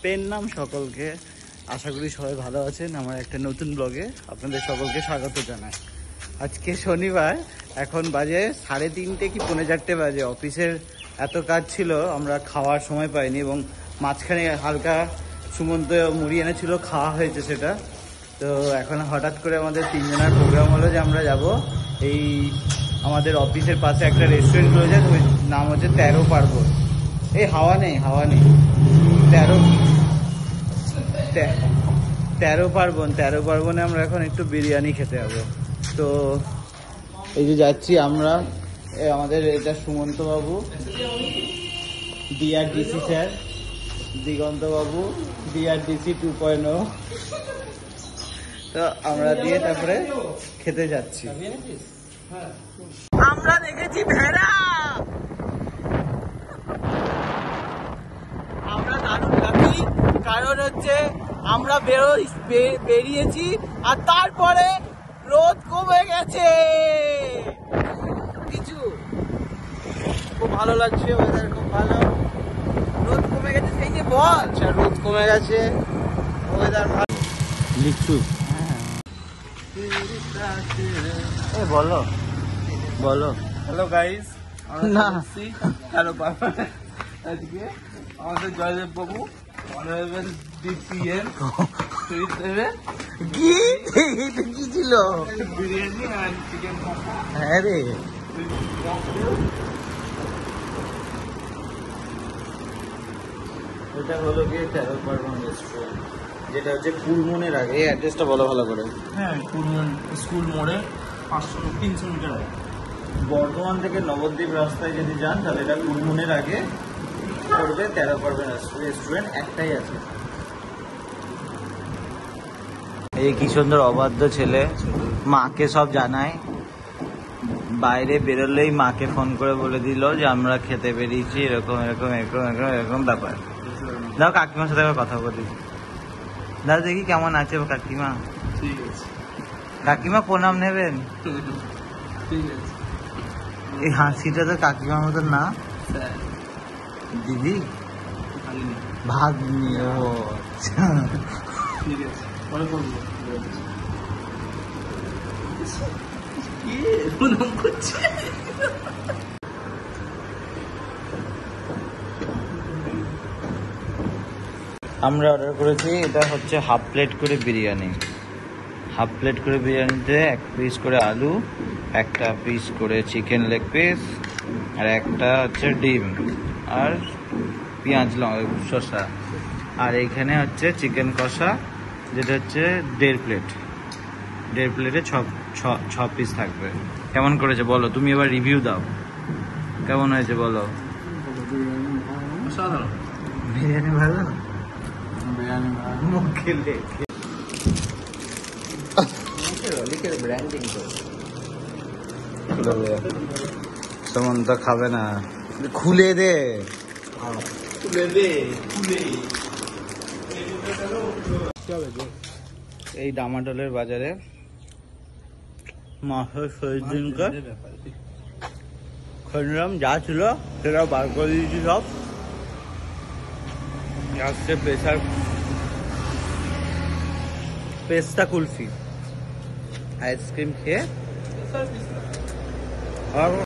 Pen নাম সকলকে, আশা করি সবাই ভালো আছেন। আমার একটা নতুন ব্লগে আপনাদের সকলকে স্বাগত জানাই। আজকে শনিবার, এখন বাজে 3:30 কি 4:45 বাজে। অফিসের এত কাজ ছিল, আমরা খাওয়ার সময় পাইনি, এবং মাঝখানে হালকা সুমন্ত মুড়ি এনেছিল, খাওয়া হয়েছে সেটা। তো এখন হঠাৎ করে আমাদের 3 জনের প্রোগ্রাম হলো যে আমরা যাব এই আমাদের অফিসের পাশে একটা রেস্টুরেন্ট রয়েছে, ওই নাম হচ্ছে 13 পার্বণ। এই হাওয়া নেই 13 পার্বণে আমরা এখন একটু বিরিয়ানি খেতে যাবো। তো এই যে যাচ্ছি আমরা, আমাদের এটা সুমন্ত বাবু, ডিআরডিসি স্যার, দিগন্ত বাবু, ডিআরডিসি 2.0। তো আমরা দিয়ে তারপরে খেতে যাচ্ছি। আমরা দেখেছি ভেড়া, আমরা দারুণ লাকি, কারণ হচ্ছে আমরা বেরিয়েছি আর তারপরে রোদ কমে গেছে। কিছু খুব ভালো লাগছে, ওয়েদার খুব ভালো, রোদ কমে গেছে। সেই যে বল, আচ্ছা রোদ কমে গেছে, ওয়েদার ভালো। লিখছু বলো বলো। হ্যালো গাইস, না হ্যালো আজকে আমাদের জয়দেব বাবু অনারেবল ডিসিএন কি কি ছিল? বিরিয়ানি আর চিকেন কষা। হ্যাঁ রে, এটা হলো গিয়ে 13 পার্বণ রেস্টুরেন্ট, যেটা হচ্ছে কুলমনের আগে। এই অ্যাড্রেসটা বলো ভালো করে। হ্যাঁ, কুলমন স্কুল মোড়ে 300 মিটার আগে। বর্ধমান থেকে নবদ্বীপ রাস্তায় যদি যান তাহলে এটা কুলমনের আগে পড়বে। 13 পার্বণ রেস্টুরেন্ট একটাই আছে। এই কি সুন্দর অবাধ্য ছেলে, মাকে সব জানায়, বাইরে বেরোলেই মাকে ফোন করে বলে দিল যে আমরা খেতে বেরিয়েছি, এরকম এরকম এরকম এরকম এরকম ব্যাপার। দাও কাকিমার সাথে কথা বলি, দাদা দেখি কেমন আছে কাকিমা। ঠিক আছে কাকিমা প্রণাম নেবেন। ঠিক আছে। এই হাসিটা তো কাকিমার মতন না। স্যার দিদি খালি নেই। ভাগ নিয়ে, ও আচ্ছা। ঠিক আছে, পরে করবো। কি প্রণাম করছে? আমরা অর্ডার করেছি, এটা হচ্ছে হাফ প্লেট করে বিরিয়ানি। হাফ প্লেট করে বিরিয়ানিতে 1 পিস করে আলু, 1টা পিস করে চিকেন লেগ পিস, আর 1টা হচ্ছে ডিম, আর পেঁয়াজ শসা। আর এইখানে হচ্ছে চিকেন কষা, যেটা হচ্ছে 1.5 প্লেট। 1.5 প্লেটে 6 পিস থাকবে। কেমন করেছে বলো, তুমি এবার রিভিউ দাও, কেমন হয়েছে বলো। অসাধারণ বিরিয়ানি ভালো, বিরিয়ানি ভালো। মুখে লেগে লিখে ব্র্যান্ডিং তো সুমন্ত খাবে না, খুলে দে। এই ডামাডোলের বাজারে মাসের শেষ দিনকার খনরাম যা ছিল সেটা বার করে দিয়েছি সব। আসছে পেস্তা কুলফি, আইসক্রিম খেয়ে আর